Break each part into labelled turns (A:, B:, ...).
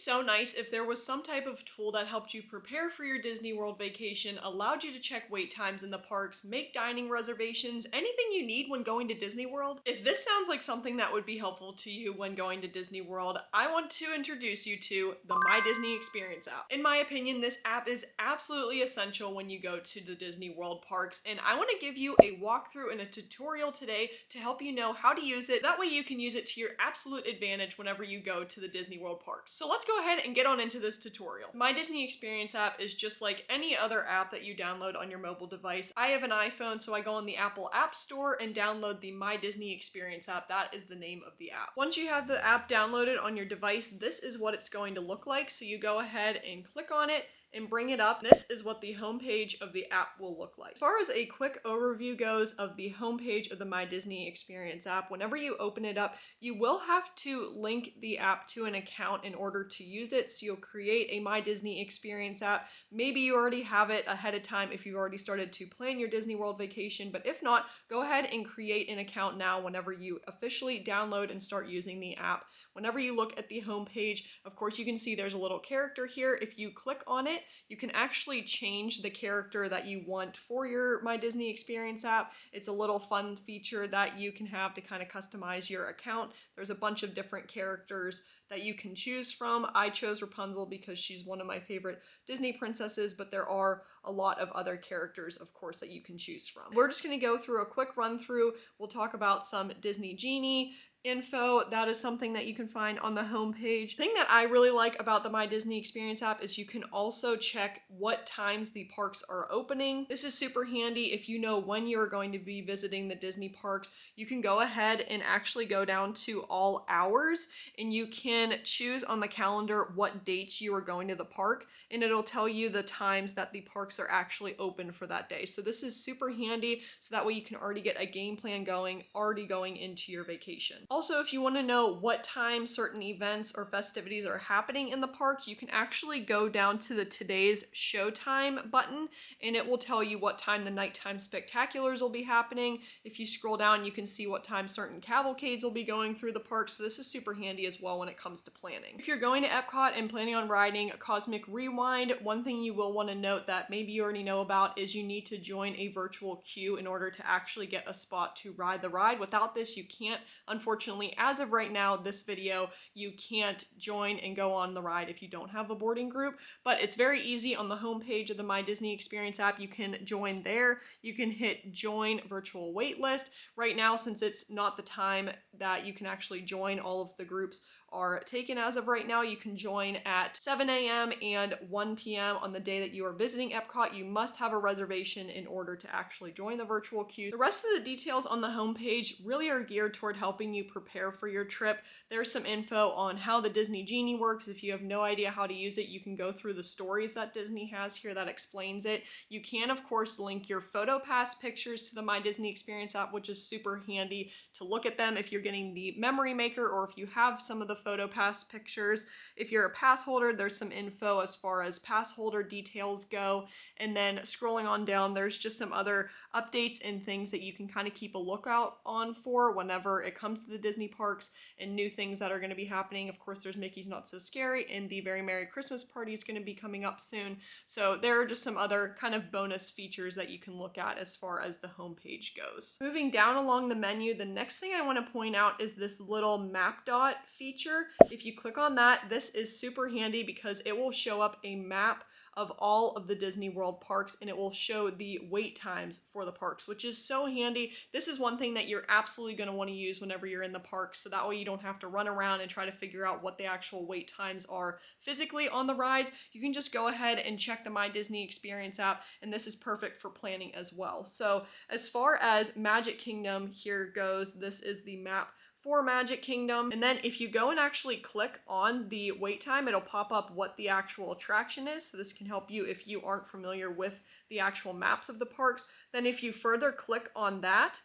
A: so nice if there was some type of tool that helped you prepare for your Disney World vacation, allowed you to check wait times in the parks, make dining reservations, anything you need when going to Disney World. If this sounds like something that would be helpful to you when going to Disney World, I want to introduce you to the My Disney Experience app. In my opinion, this app is absolutely essential when you go to the Disney World parks, and I want to give you a walkthrough and a tutorial today to help you know how to use it. That way you can use it to your absolute advantage whenever you go to the Disney World parks. So let's go ahead and get on into this tutorial. My Disney Experience app is just like any other app that you download on your mobile device. I have an iPhone, so I go on the Apple App Store and download the My Disney Experience app. That is the name of the app. Once you have the app downloaded on your device, this is what it's going to look like. So you go ahead and click on it and bring it up. This is what the homepage of the app will look like. As far as a quick overview goes of the homepage of the My Disney Experience app, whenever you open it up, you will have to link the app to an account in order to use it. So you'll create a My Disney Experience app. Maybe you already have it ahead of time if you've already started to plan your Disney World vacation, but if not, go ahead and create an account now whenever you officially download and start using the app. Whenever you look at the homepage, of course, you can see there's a little character here. If you click on it, you can actually change the character that you want for your My Disney Experience app. It's a little fun feature that you can have to kind of customize your account. There's a bunch of different characters that you can choose from. I chose Rapunzel because she's one of my favorite Disney princesses, but there are a lot of other characters, of course, that you can choose from. We're just going to go through a quick run through. We'll talk about some Disney Genie info. That is something that you can find on the homepage. The thing that I really like about the My Disney Experience app is you can also check what times the parks are opening. This is super handy if you know when you're going to be visiting the Disney parks. You can go ahead and actually go down to all hours, and you can choose on the calendar what dates you are going to the park, and it'll tell you the times that the parks are actually open for that day. So this is super handy, so that way you can already get a game plan going, already going into your vacation. Also, if you want to know what time certain events or festivities are happening in the parks, you can actually go down to the Today's Showtime button, and it will tell you what time the nighttime spectaculars will be happening. If you scroll down, you can see what time certain cavalcades will be going through the parks, so this is super handy as well when it comes to planning. If you're going to Epcot and planning on riding a Cosmic Rewind, one thing you will want to note that maybe you already know about is you need to join a virtual queue in order to actually get a spot to ride the ride. Without this, you can't. Unfortunately, as of right now, this video, you can't join and go on the ride if you don't have a boarding group, but it's very easy on the homepage of the My Disney Experience app. You can join there. You can hit join virtual waitlist. Right now, since it's not the time that you can actually join, all of the groups are taken as of right now. You can join at 7 a.m. and 1 p.m. on the day that you are visiting Epcot. You must have a reservation in order to actually join the virtual queue. The rest of the details on the homepage really are geared toward helping you prepare for your trip. There's some info on how the Disney Genie works. If you have no idea how to use it, you can go through the stories that Disney has here that explains it. You can, of course, link your PhotoPass pictures to the My Disney Experience app, which is super handy to look at them if you're getting the memory maker or if you have some of the PhotoPass pictures. If you're a pass holder, there's some info as far as pass holder details go. And then scrolling on down, there's just some other updates and things that you can kind of keep a lookout on for whenever it comes to the Disney parks and new things that are going to be happening. Of course, there's Mickey's Not So Scary, and the Very Merry Christmas Party is going to be coming up soon. So there are just some other kind of bonus features that you can look at as far as the homepage goes. Moving down along the menu, the next thing I want to point out is this little map dot feature. If you click on that, this is super handy because it will show up a map of all of the Disney World parks, and it will show the wait times for the parks, which is so handy. This is one thing that you're absolutely going to want to use whenever you're in the parks, so that way you don't have to run around and try to figure out what the actual wait times are physically on the rides. You can just go ahead and check the My Disney Experience app, and this is perfect for planning as well. So as far as Magic Kingdom here goes, this is the map for Magic Kingdom. And then if you go and actually click on the wait time, it'll pop up what the actual attraction is. So this can help you if you aren't familiar with the actual maps of the parks. Then if you further click on that,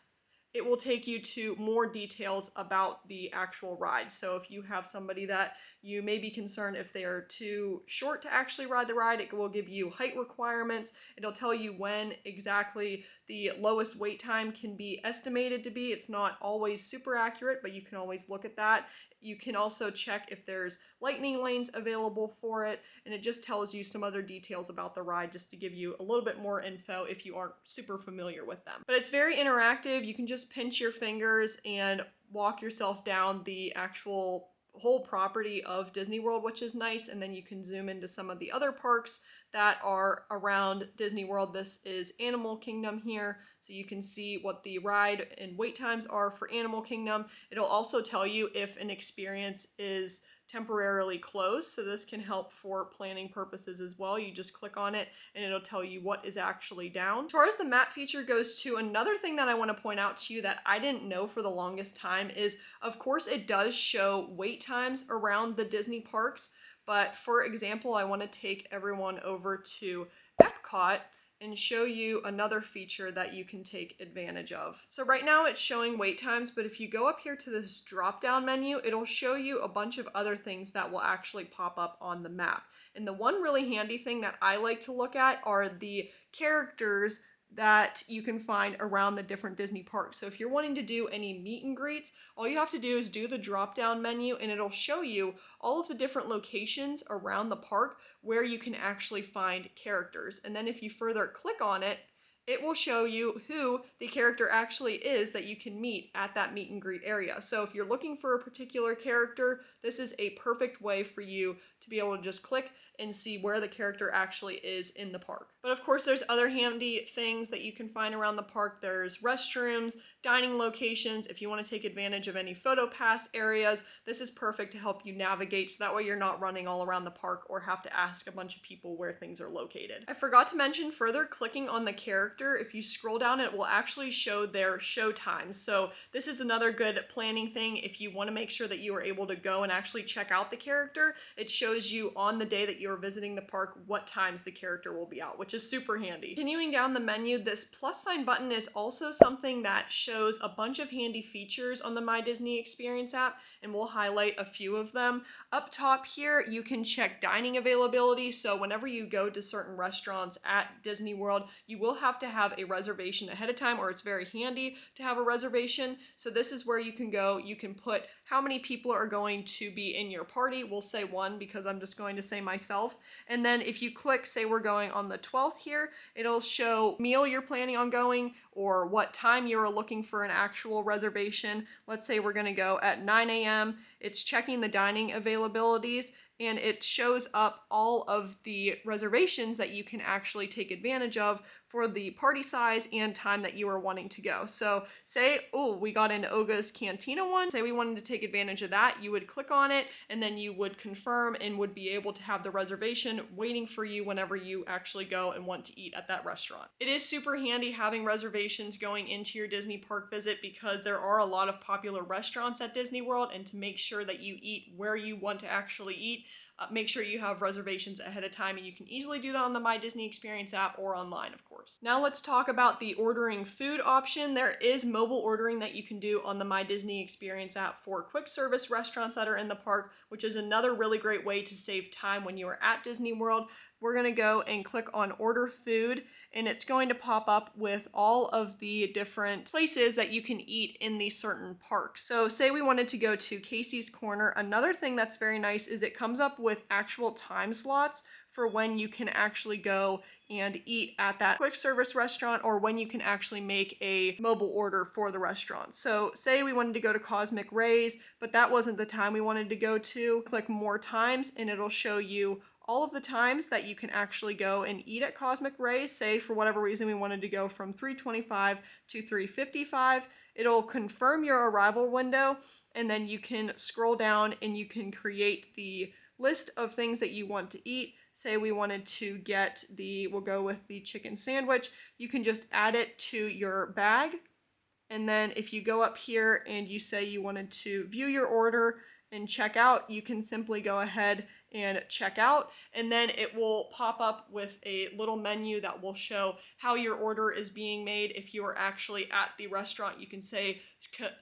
A: it will take you to more details about the actual ride. So if you have somebody that you may be concerned if they are too short to actually ride the ride, it will give you height requirements. It'll tell you when exactly the lowest wait time can be estimated to be. It's not always super accurate, but you can always look at that. You can also check if there's lightning lanes available for it, and it just tells you some other details about the ride just to give you a little bit more info if you aren't super familiar with them. But it's very interactive. You can just pinch your fingers and walk yourself down the actual whole property of Disney World, which is nice, and then you can zoom into some of the other parks that are around Disney World. This is Animal Kingdom here, so you can see what the ride and wait times are for Animal Kingdom. It'll also tell you if an experience is temporarily closed, so this can help for planning purposes as well. You just click on it and it'll tell you what is actually down. As far as the map feature goes too, another thing that I want to point out to you that I didn't know for the longest time is, of course, it does show wait times around the Disney parks, but for example, I want to take everyone over to Epcot and show you another feature that you can take advantage of. So right now it's showing wait times, but if you go up here to this drop-down menu, it'll show you a bunch of other things that will actually pop up on the map. And the one really handy thing that I like to look at are the characters that you can find around the different Disney parks. So if you're wanting to do any meet and greets, all you have to do is do the drop-down menu and it'll show you all of the different locations around the park where you can actually find characters. And then if you further click on it, it will show you who the character actually is that you can meet at that meet and greet area. So if you're looking for a particular character, this is a perfect way for you to be able to just click and see where the character actually is in the park. But of course, there's other handy things that you can find around the park. There's restrooms, dining locations. If you want to take advantage of any photo pass areas, this is perfect to help you navigate, so that way you're not running all around the park or have to ask a bunch of people where things are located. I forgot to mention, further clicking on the character, if you scroll down, it will actually show their show times. So this is another good planning thing. If you want to make sure that you are able to go and actually check out the character, it shows you on the day that you are visiting the park what times the character will be out, which is super handy. Continuing down the menu, this plus sign button is also something that shows a bunch of handy features on the My Disney Experience app, and we'll highlight a few of them. Up top here, you can check dining availability, so whenever you go to certain restaurants at Disney World, you will have to have a reservation ahead of time, or it's very handy to have a reservation. So this is where you can go, you can put how many people are going to be in your party. We'll say one because I'm just going to say myself. And then if you click, say we're going on the 12th here, it'll show meal you're planning on going or what time you're looking for an actual reservation. Let's say we're going to go at 9 a.m. It's checking the dining availabilities, and it shows up all of the reservations that you can actually take advantage of for the party size and time that you are wanting to go. So say, oh, we got an Oga's Cantina one. Say we wanted to take advantage of that, you would click on it and then you would confirm and would be able to have the reservation waiting for you whenever you actually go and want to eat at that restaurant. It is super handy having reservations going into your Disney park visit because there are a lot of popular restaurants at Disney World, and to make sure that you eat where you want to actually eat, make sure you have reservations ahead of time, and you can easily do that on the My Disney Experience app or online, of course. Now let's talk about the ordering food option. There is mobile ordering that you can do on the My Disney Experience app for quick service restaurants that are in the park, which is another really great way to save time when you are at Disney World. We're going to go and click on order food, and it's going to pop up with all of the different places that you can eat in these certain parks. So say we wanted to go to Casey's Corner. Another thing that's very nice is it comes up with actual time slots for when you can actually go and eat at that quick service restaurant, or when you can actually make a mobile order for the restaurant. So say we wanted to go to Cosmic Rays, but that wasn't the time we wanted to go to. Click more times and it'll show you all of the times that you can actually go and eat at Cosmic Rays. Say for whatever reason we wanted to go from 3:25 to 3:55. It'll confirm your arrival window, and then you can scroll down and you can create the list of things that you want to eat. Say we wanted to get we'll go with the chicken sandwich. You can just add it to your bag. And then if you go up here and you say you wanted to view your order and check out, you can simply go ahead and check out, and then it will pop up with a little menu that will show how your order is being made. If you are actually at the restaurant, you can say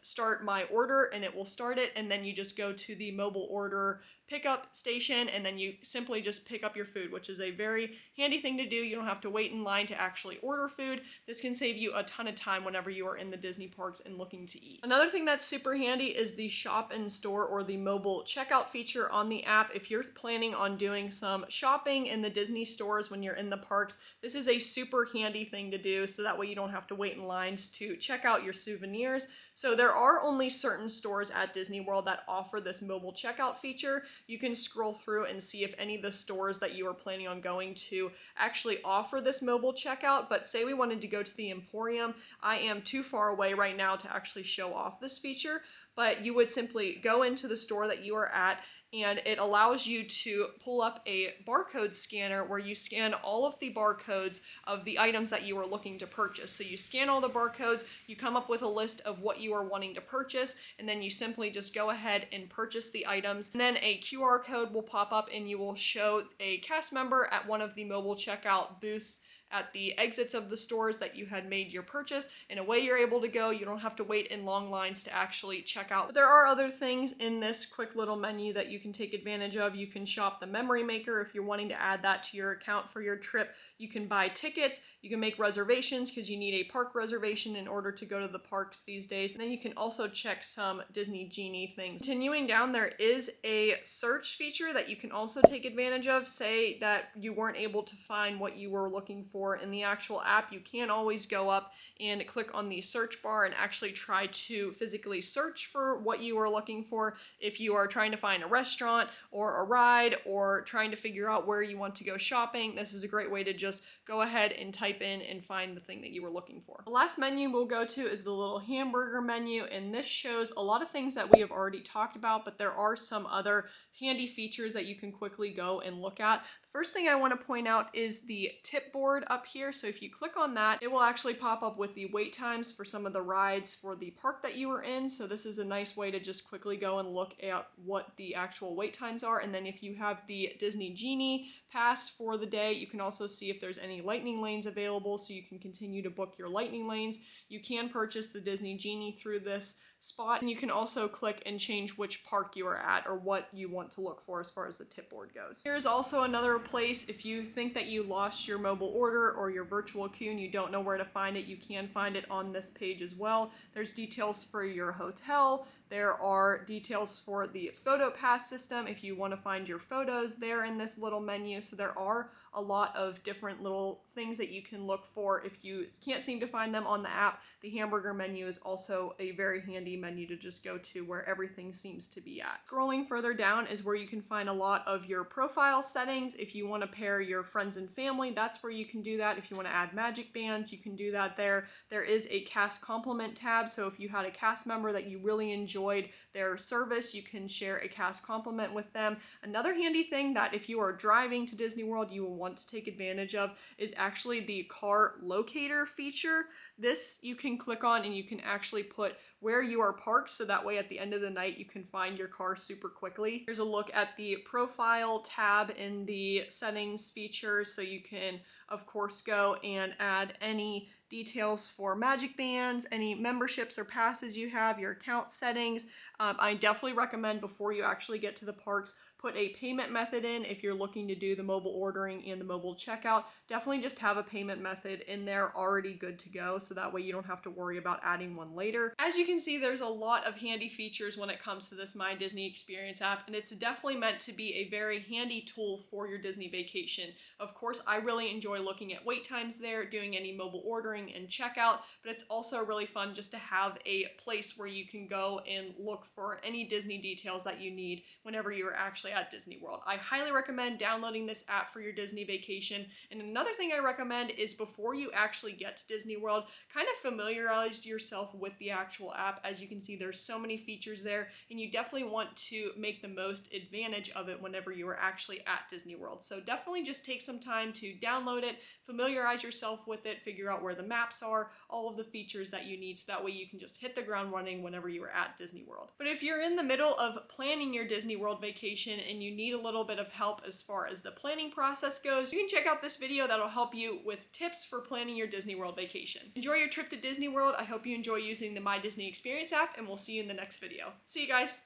A: start my order and it will start it, and then you just go to the mobile order pickup station and then you simply just pick up your food, which is a very handy thing to do. You don't have to wait in line to actually order food. This can save you a ton of time whenever you are in the Disney parks and looking to eat. Another thing that's super handy is the shop in store or the mobile checkout feature on the app. If you're planning on doing some shopping in the Disney stores when you're in the parks, this is a super handy thing to do, so that way you don't have to wait in lines to check out your souvenirs. So there are only certain stores at Disney World that offer this mobile checkout feature. You can scroll through and see if any of the stores that you are planning on going to actually offer this mobile checkout. But say we wanted to go to the Emporium, I am too far away right now to actually show off this feature, but you would simply go into the store that you are at, and it allows you to pull up a barcode scanner where you scan all of the barcodes of the items that you are looking to purchase. So you scan all the barcodes, you come up with a list of what you are wanting to purchase, and then you simply just go ahead and purchase the items. And then a QR code will pop up and you will show a cast member at one of the mobile checkout booths at the exits of the stores that you had made your purchase, and away you're able to go. You don't have to wait in long lines to actually check out. But there are other things in this quick little menu that you can take advantage of. You can shop the memory maker if you're wanting to add that to your account for your trip. You can buy tickets, you can make reservations because you need a park reservation in order to go to the parks these days. And then you can also check some Disney Genie things. Continuing down, there is a search feature that you can also take advantage of. Say that you weren't able to find what you were looking for in the actual app, you can always go up and click on the search bar and actually try to physically search for what you are looking for. If you are trying to find a restaurant or a ride or trying to figure out where you want to go shopping, this is a great way to just go ahead and type in and find the thing that you were looking for. The last menu we'll go to is the little hamburger menu, and this shows a lot of things that we have already talked about, but there are some other handy features that you can quickly go and look at. The first thing I want to point out is the tip board up here. So if you click on that, it will actually pop up with the wait times for some of the rides for the park that you were in. So this is a nice way to just quickly go and look at what the actual wait times are. And then if you have the Disney Genie pass for the day, you can also see if there's any lightning lanes available, so you can continue to book your lightning lanes. You can purchase the Disney Genie through this spot, and you can also click and change which park you are at or what you want to look for as far as the tip board goes. Here's also another place if you think that you lost your mobile order or your virtual queue and you don't know where to find it, you can find it on this page as well. There's details for your hotel. There are details for the photo pass system if you want to find your photos there in this little menu. So there are a lot of different little things that you can look for. If you can't seem to find them on the app, the hamburger menu is also a very handy menu to just go to where everything seems to be at. Scrolling further down is where you can find a lot of your profile settings. If you want to pair your friends and family, that's where you can do that. If you want to add magic bands, you can do that there. There is a cast compliment tab, so if you had a cast member that you really enjoyed their service, you can share a cast compliment with them. Another handy thing that if you are driving to Disney World you will want to take advantage of is actually the car locator feature. This you can click on and you can actually put where you are parked, so that way at the end of the night you can find your car super quickly. Here's a look at the profile tab in the settings feature, so you can of course go and add any details for magic bands, any memberships or passes you have, your account settings. I definitely recommend before you actually get to the parks, put a payment method in if you're looking to do the mobile ordering and the mobile checkout. Definitely just have a payment method in there already good to go, so that way you don't have to worry about adding one later. As you can see, there's a lot of handy features when it comes to this My Disney Experience app, and it's definitely meant to be a very handy tool for your Disney vacation. Of course, I really enjoy looking at wait times there, doing any mobile ordering and checkout, but it's also really fun just to have a place where you can go and look for any Disney details that you need whenever you're actually at Disney World. I highly recommend downloading this app for your Disney vacation. And another thing I recommend is before you actually get to Disney World, kind of familiarize yourself with the actual app. As you can see, there's so many features there, and you definitely want to make the most advantage of it whenever you are actually at Disney World. So definitely just take some time to download it, familiarize yourself with it, figure out where the maps are, all of the features that you need, so that way you can just hit the ground running whenever you are at Disney World. But if you're in the middle of planning your Disney World vacation and you need a little bit of help as far as the planning process goes, you can check out this video that'll help you with tips for planning your Disney World vacation. Enjoy your trip to Disney World. I hope you enjoy using the My Disney Experience app, and we'll see you in the next video. See you guys!